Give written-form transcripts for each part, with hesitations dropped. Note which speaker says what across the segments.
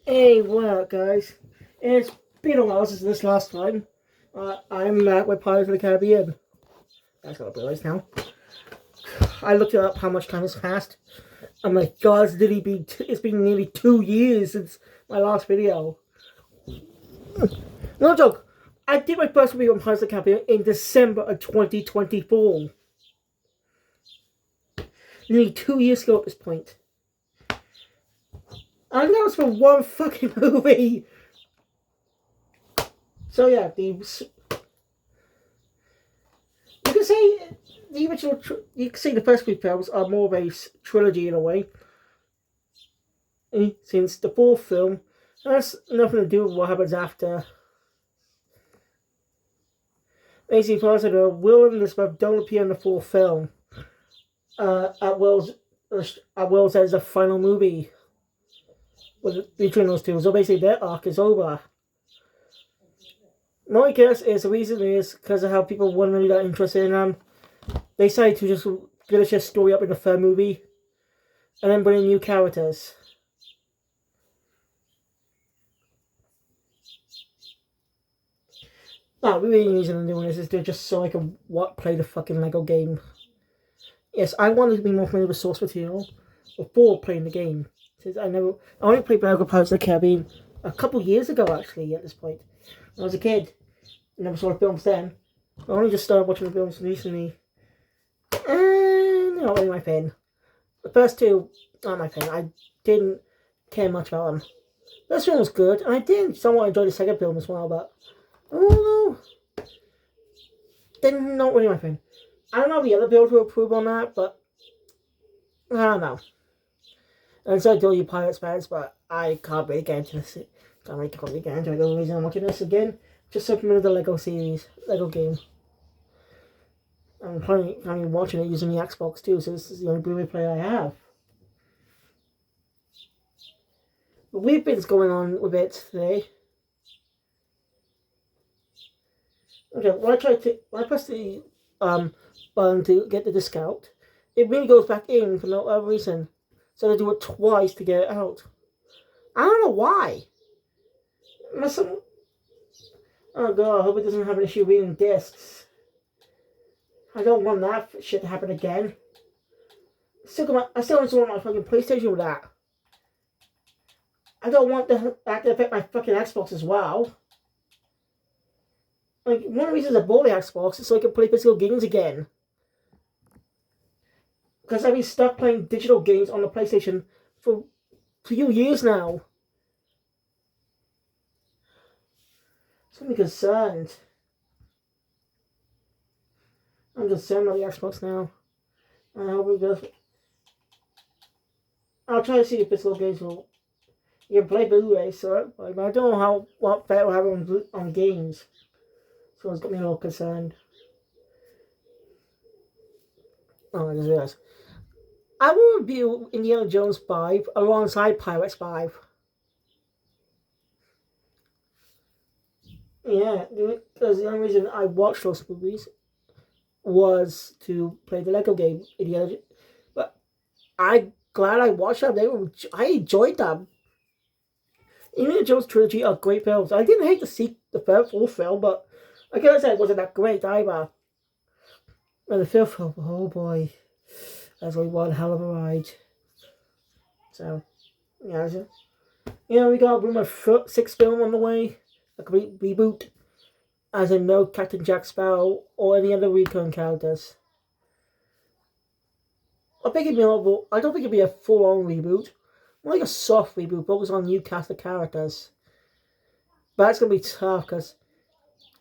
Speaker 1: Hey, what up, guys? It's been a while since this last time. I'm back with Pirates of the Caribbean. That's what I realize now. I looked up how much time has passed. I'm like, God, it's been nearly 2 years since my last video. No joke. I did my first review on Pirates of the Caribbean in December of 2024. Nearly 2 years ago at this point. I know it's for one fucking movie. So yeah, you can say the original. You can say the first three films are more of a trilogy in a way. Since the fourth film has nothing to do with what happens after. Basically, for us to know, Will and Elizabeth don't appear in the fourth film. At Will's as the final movie between those two. So basically, their arc is over. My guess is the reason is because of how people weren't really that interested in them. They decided to just finish their story up in the third movie, and then bring in new characters. No, the real reason I'm doing this is just so I can play the fucking Lego game. Yes, I wanted to be more familiar with source material before playing the game. Since I only played Lego Pirates of the Caribbean a couple years ago, actually, at this point. When I was a kid. I never saw the films then. I only just started watching the films recently. And not really my fan. The first two aren't my fan. I didn't care much about them. The first film was good, and I did somewhat enjoy the second film as well, but I don't know. They're not really my thing. I don't know if the other builds will approve on that, but I don't know. And so I do you Pirates fans, but I can't really get into this. Can't really get into it. The only reason I'm watching this again, just something with the Lego series, Lego game. I'm currently watching it using the Xbox too, so this is the only Blu-ray player I have. The weird bits going on with it today. Okay, when I press the button to get the disc out, it really goes back in for no other reason. So they do it twice to get it out. I don't know why. Oh god, I hope it doesn't have an issue reading discs. I don't want that shit to happen again. I still install my fucking PlayStation with that. I don't want that to affect my fucking Xbox as well. Like, one of the reasons I bought the Xbox is so I can play physical games again. Because I've been stuck playing digital games on the PlayStation for a few years now. So I'm concerned. I'm concerned about the Xbox now. I hope it does. I'll try to see if physical games will. You can play Blu-ray, so but I don't know what effect will have on games. So it's got me a little concerned. Oh, I just realized. I will review Indiana Jones 5 alongside Pirates 5. Yeah, because the only reason I watched those movies was to play the Lego game, Indiana. But I'm glad I watched them. I enjoyed them. Indiana Jones trilogy are great films. I didn't hate to see the fourth film, but I gotta say it wasn't that great either. And the fifth film, oh boy, that's like one hell of a ride. So, yeah, we got my sixth film on the way, a complete reboot, as in no Captain Jack Sparrow or any other recurring characters. I don't think it'd be a full-on reboot, more like a soft reboot, focused on new cast of characters. But that's gonna be tough because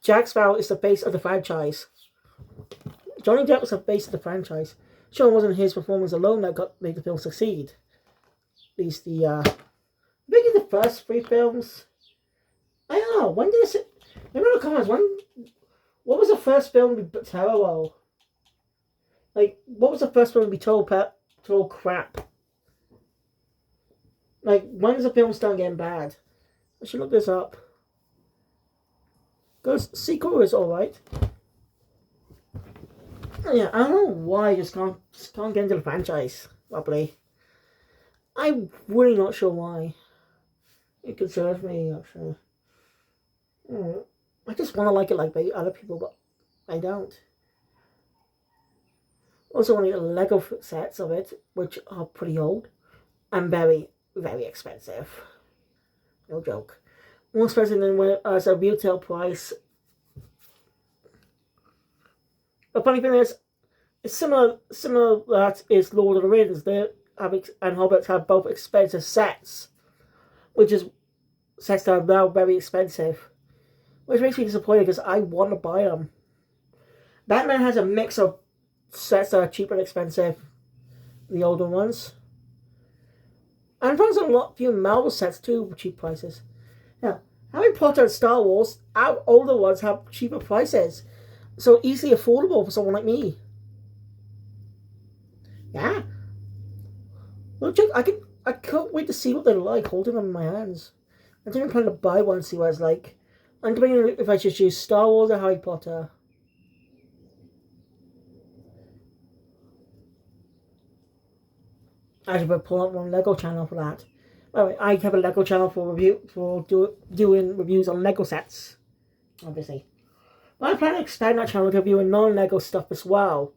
Speaker 1: Jack Sparrow is the face of the franchise. Johnny Depp was the face of the franchise. Sure, it wasn't his performance alone that made the film succeed. At least maybe the first three films. I don't know. When did this? Remember the comments? What was the first film to be terrible? Like, what was the first film to be total crap? Like, when does the film start getting bad? I should look this up. Because sequel is alright. Yeah, I don't know why I just can't get into the franchise properly. I'm really not sure why. It concerns me, actually. I just want to like it like other people, but I don't. Also, want to get Lego sets of it, which are pretty old and very, very expensive. No joke. More expensive than as a retail price. The funny thing is, it's similar that is Lord of the Rings. They have and Hobbits have both expensive sets, which is sets that are now very expensive, which makes me disappointed because I want to buy them. Batman has a mix of sets that are cheap and expensive, the older ones, and there's a few Marvel sets too for cheap prices. Now, Harry Potter and Star Wars, our older ones have cheaper prices, so easily affordable for someone like me. Yeah, look, I can't wait to see what they're like holding them in my hands. I don't even plan to buy one and see what it's like. I'm debating if I should choose Star Wars or Harry Potter. I should pull up one Lego channel for that. Anyway, I have a Lego channel for doing reviews on Lego sets, obviously. But I plan to expand that channel to reviewing non-Lego stuff as well.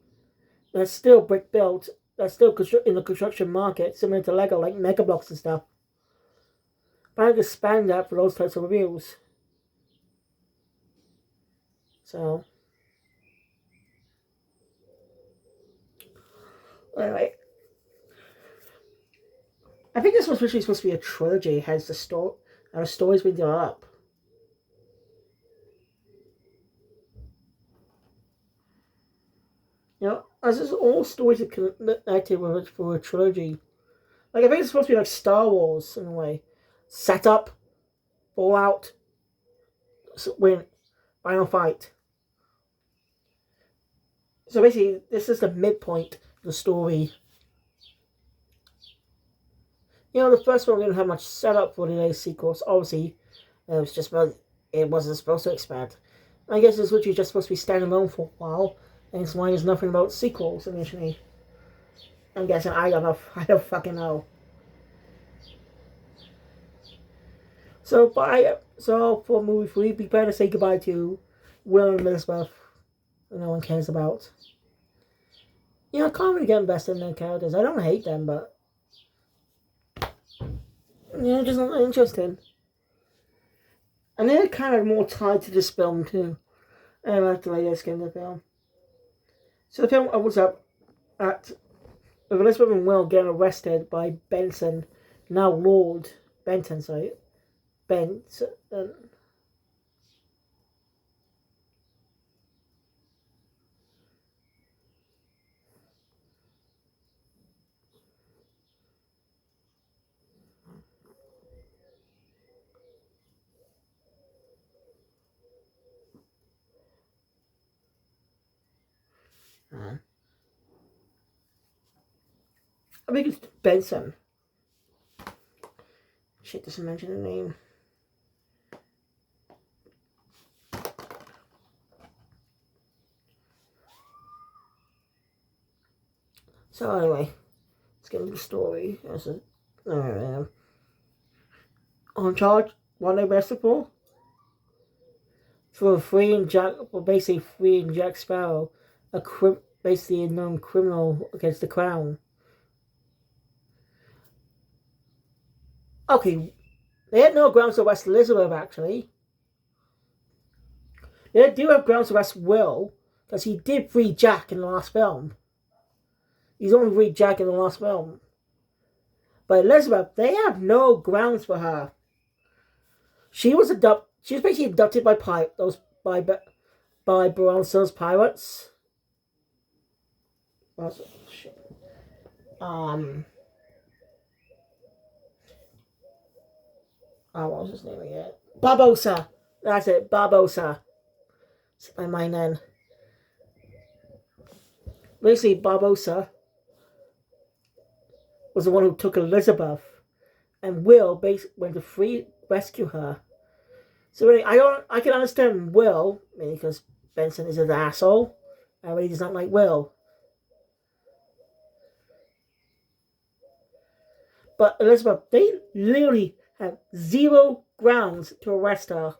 Speaker 1: That's still brick built. That's still in the construction market, similar to Lego, like Mega Bloks and stuff. But I can expand that for those types of reviews. So, anyway, I think this was originally supposed to be a trilogy, hence the story's been developed. You know, as is all stories are connected for a trilogy. Like, I think it's supposed to be like Star Wars in a way. Setup, Fallout, win, final fight. So basically, this is the midpoint of the story. You know, the first one didn't have much setup for the sequels. Obviously, it wasn't supposed to expand. I guess it's literally just supposed to be standalone for a while, and it's why there's nothing about sequels initially. I'm guessing I don't know. I don't fucking know. So for movie 3, be better to say goodbye to Will and Elizabeth, who no one cares about. You know, I can't really get invested in their characters. I don't hate them, but yeah, just not interesting. And they're kind of more tied to this film too. I like the latest in the film. So the film opens up at with Elizabeth and Will getting arrested by Benson, now Lord Benton, sorry. Benson. I think it's Benson. Shit, doesn't mention the name. So anyway, let's get into the story. On charge, what they arrested for freeing Jack, for basically freeing Jack Sparrow, basically a known criminal against the crown. Okay, they had no grounds to arrest Elizabeth, actually. They do have grounds to arrest Will, because he did free Jack in the last film. He's only freed Jack in the last film. But Elizabeth, they have no grounds for her. She was basically abducted by Bronso's pirates. Oh, shit. What was his name again? Barbossa. That's it, Barbossa. It's my mind then. Basically, Barbossa was the one who took Elizabeth, and Will basically went to rescue her. So really, I can understand Will, because Benson is an asshole. I really does not like Will. But Elizabeth, they literally have zero grounds to arrest her.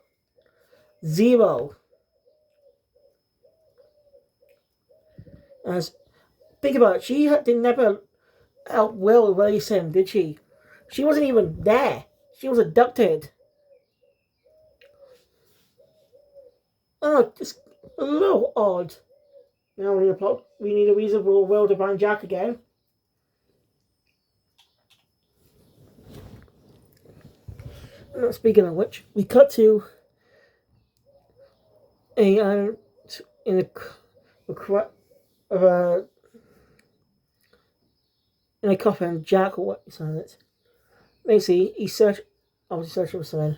Speaker 1: Zero. As think about it, she did never help Will release him, did she? She wasn't even there. She was abducted. Oh, just a little odd. Now we need a plot. We need a reason for Will to find Jack again. Speaking of which, we cut to a in a coffin. Jack or what? It. Basically, he obviously searching for something.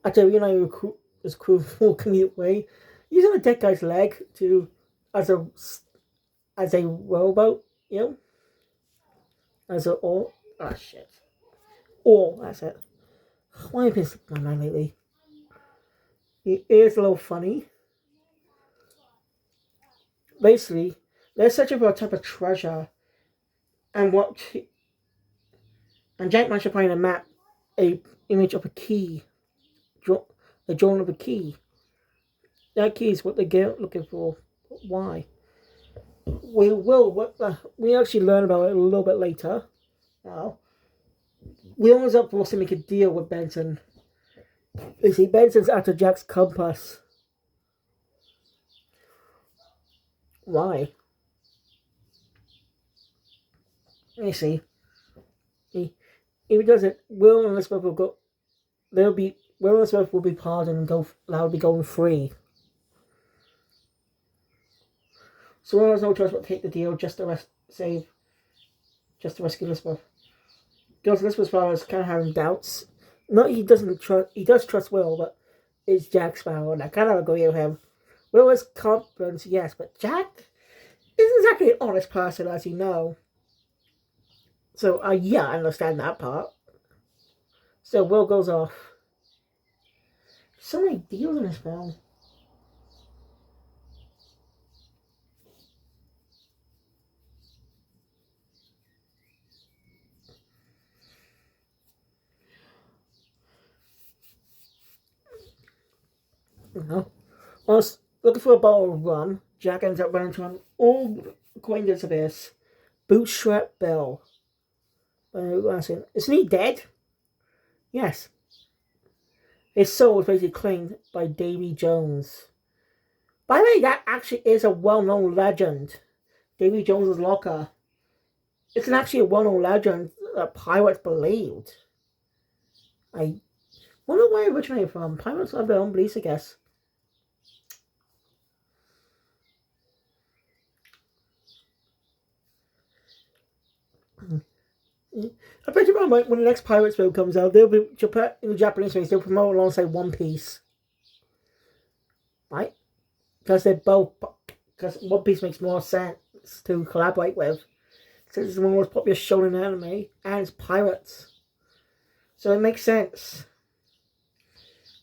Speaker 1: After his crew walking the way, using a dead guy's leg to as a rowboat, as a oar. Ah shit. Oar, that's it. Why am I pissed my mind lately? It is a little funny. Basically, they're searching for a type of treasure, and Jack managed to find a map, a image of a key, a drawing of a key. That key is what they get looking for. Why? We actually learn about it a little bit later. Now, Will is up forced to make a deal with Benson. You see, Benson's after Jack's compass. Why? You see, if he does it, Will and Elizabeth will go. Will and Elizabeth will be pardoned and allowed to be going free. So Will has no choice but to take the deal just to rescue Elizabeth. Because Elizabeth's father is kind of having doubts. Not he does trust Will, but it's Jack's father, and I kind of agree with him. Will is confident, yes, but Jack isn't exactly an honest person, as you know. So, yeah, I understand that part. So Will goes off. So many deals in this film. Whilst looking for a bottle of rum, Jack ends up running into an old acquaintance of his, Bootstrap Bill. Asking, isn't he dead? Yes. His soul was basically claimed by Davy Jones. By the way, that actually is a well-known legend. Davy Jones's locker. It's actually a well-known legend that pirates believed. I wonder where it originated from. Pirates have their own beliefs, I guess. I bet you when the next Pirates film comes out, they'll be in the Japanese space. They'll promote alongside One Piece, right? Because One Piece makes more sense to collaborate with. Since it's one of the most popular shonen anime and it's pirates, so it makes sense.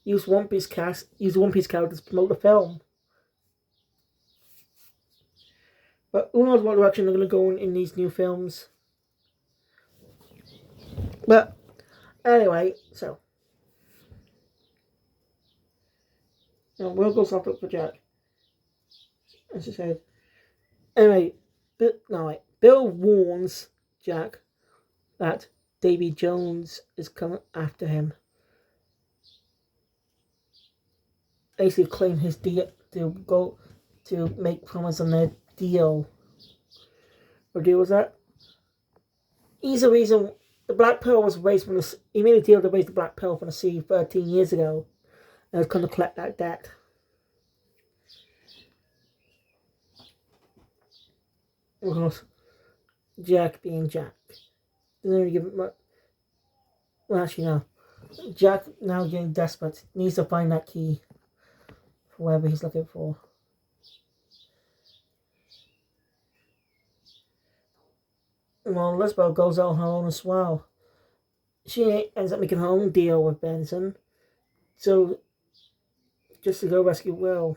Speaker 1: Use One Piece characters to promote the film. But who knows what direction they're going to go in these new films. But anyway, so Will goes off for Jack. As I said. Anyway, Bill warns Jack that Davy Jones is coming after him. Basically claim his deal to go to make promise on their deal. What deal was that? He's the reason the Black Pearl was raised from the. He made a deal to raise the Black Pearl from the sea 13 years ago, and was going to collect that debt. Of course, Jack being Jack doesn't really give it much. Well, actually, no. Jack now getting desperate needs to find that key for whatever he's looking for. Well, Elizabeth goes out on her own as well. She ends up making her own deal with Benson, so just to go rescue Will.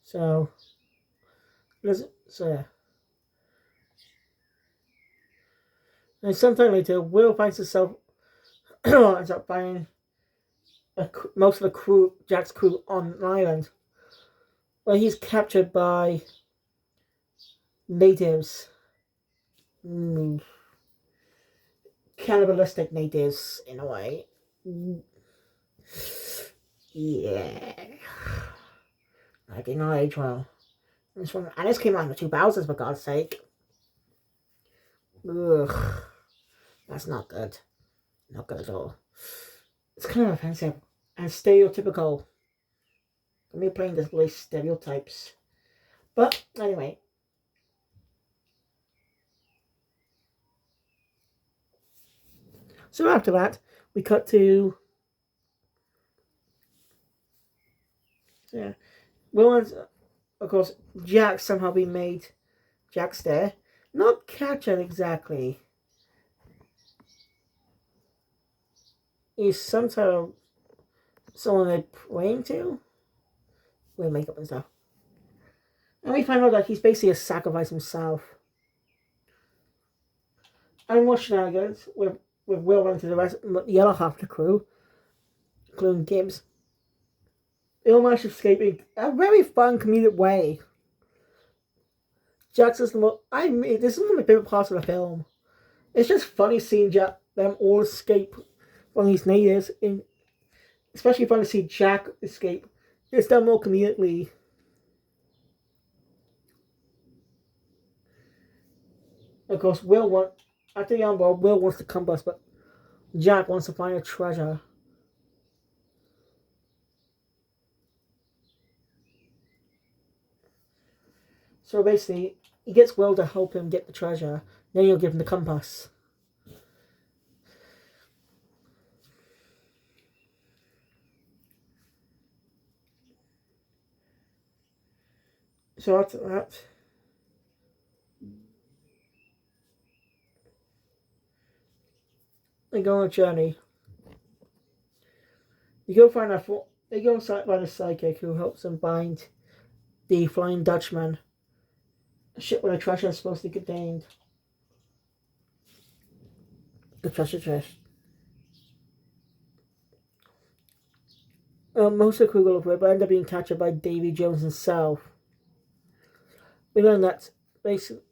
Speaker 1: So yeah. And sometime later, Will finds himself ends up finding most of the crew, Jack's crew, on an island, where he's captured by natives, mm, cannibalistic natives in a way. Yeah, I did not age well. And this came out in the 2000s, for God's sake. Ugh, that's not good. Not good at all. It's kind of offensive and stereotypical. Me playing display stereotypes. But anyway. So after that, we cut to Will and of course Jack somehow being made Jack's there. Not captured exactly. He's some type of someone they're praying to. With makeup and stuff. And we find out that he's basically a sacrifice himself. And more shenanigans with Will running to the other half of the crew, including Gibbs. They all manage to escape in a very fun comedic way. Jack says, this is one of my favorite parts of the film. It's just funny seeing them all escape from these natives, especially fun to see Jack escape. It's done more comedically. Of course, after the world, Will wants to combust, but Jack wants to find a treasure. So basically, he gets Will to help him get the treasure. Then he'll give him the compass. So after that, they go on a journey. They go find a psychic who helps them find the Flying Dutchman, a ship where the treasure is supposed to be contained. The treasure chest. Most of the crew go for it, but end up being captured by Davy Jones himself. We learn that basically.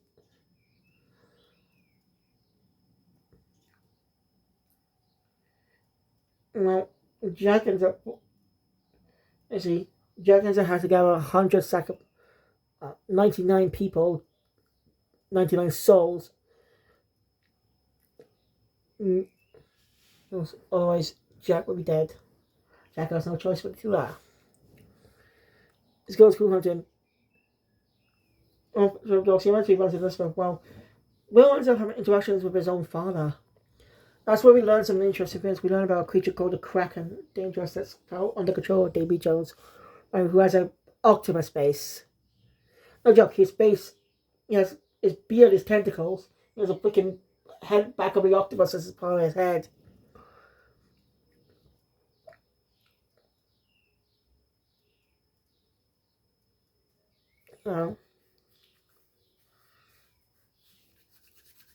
Speaker 1: Well, Jack ends up. Jack ends up has to gather 99 people, 99 souls. Otherwise, Jack would be dead. Jack has no choice but to do that. This girl's cool hunting. Well, Will ends up having interactions with his own father. That's where we learn some interesting things. We learn about a creature called the Kraken, dangerous, that's under control of Davy Jones, who has an octopus base. No joke, his base, his beard, his tentacles. He has a freaking head back of the octopus as part of his head.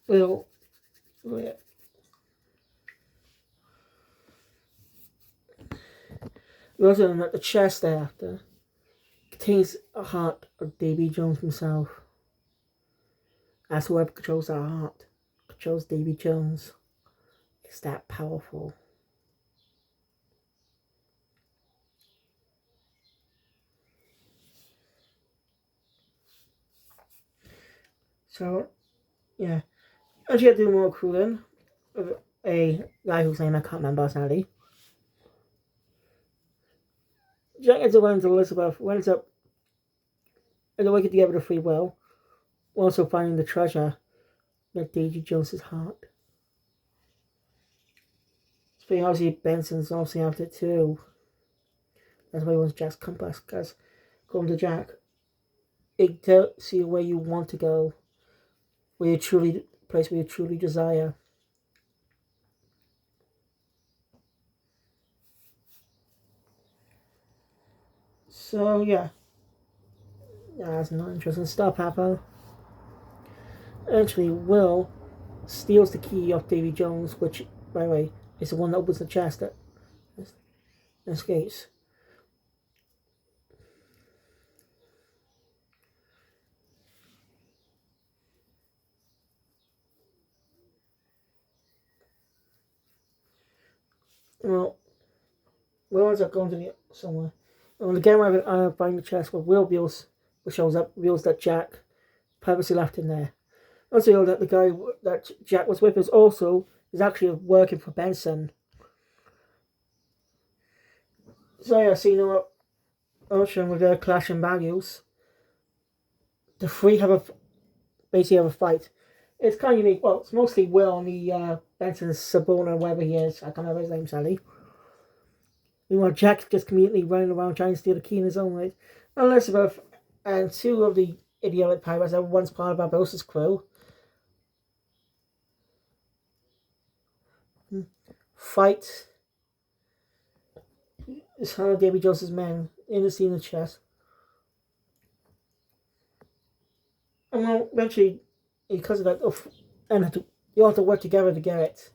Speaker 1: We'll we also learn that the chest thereafter contains a heart of Davy Jones himself. As whoever controls our heart controls Davy Jones. It's that powerful. So, yeah. And she had to do more crewing with a guy whose name I can't remember sadly. Jack ends up running to Elizabeth, ends up working together to free Will, also finding the treasure that Davy Jones's heart. So obviously Benson's obviously after it too. That's why he wants Jack's compass, because according to Jack, it tells you where you want to go, where you truly desire. So yeah, that's not interesting stuff, Papa. Eventually, Will steals the key off Davy Jones, which, by the way, is the one that opens the chest that escapes. Well, Will ends up going to the somewhere. And again, I find the chest where Will reveals, which shows up, reveals that Jack purposely left in there. Also, that the guy that Jack was with is actually working for Benson. So yeah, see no Ocean with their clashing values. The three basically have a fight. It's kind of unique. Well, it's mostly Will and the Benson's subordinate, whatever he is. I can't remember his name, sadly. Meanwhile, Jack's just conveniently running around trying to steal the key in his own right. Elizabeth and two of the idiotic pirates that were once part of Barbossa's crew fight is how Davy Jones's men in the scene of chess. And well, eventually, because of that, and you have to work together to get it.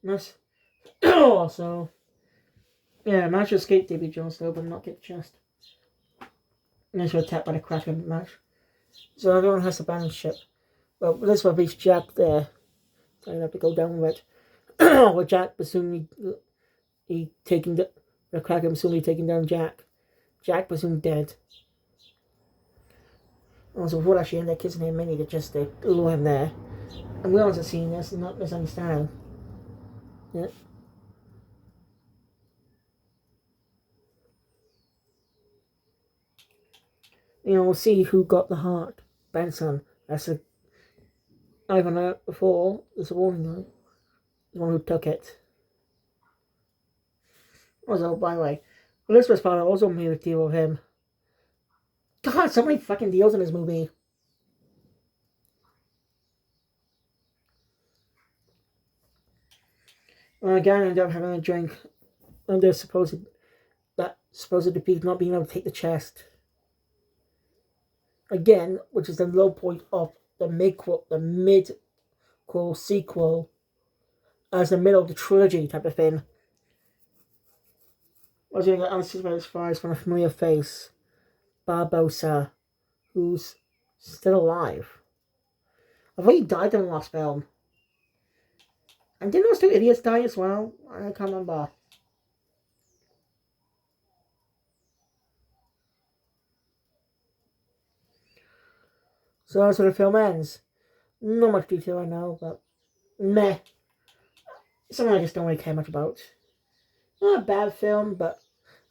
Speaker 1: Nice. So, yeah, managed to escape Davy Jones though, but not get the chest. And then attacked by the Kraken match. So everyone has to abandon ship. Well, this will reach Jack there. So you have to go down with it. With Jack presumably he taking the Kraken presumably taking down Jack. Jack presumably dead. Also, before actually end, that kid's named Minnie to just lure him there. And we also seen this and not misunderstanding. Yeah. We'll see who got the heart. Benson. That's the Ivan before, there's a warning guy. The one who took it. Also, by the way, Elizabeth's father also made a deal with him. God, so many fucking deals in this movie. Again, ended up having a drink under supposed defeat not being able to take the chest. Again, which is the low point of the mid-quel sequel, as the middle of the trilogy type of thing. I was going to get unsuspected as far as from a familiar face, Barbossa, who's still alive. I think he died in the last film. And didn't those two idiots die as well? I can't remember. So that's where the film ends. Not much detail I know, but meh. Something I just don't really care much about. Not a bad film, but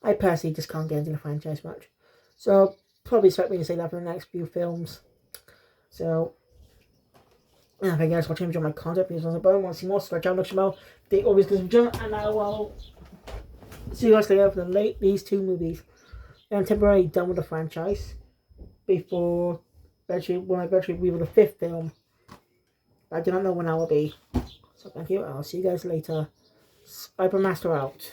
Speaker 1: I personally just can't get into the franchise much. So probably expect me to say that for the next few films. So yeah, thank you guys for watching. Enjoy my content. Please want to see more, subscribe channel, Shamo. They always give me and I will see you guys later for these two movies. And I'm temporarily done with the franchise before when I eventually review the fifth film. I do not know when I will be. So thank you. I'll see you guys later. Cybermaster out.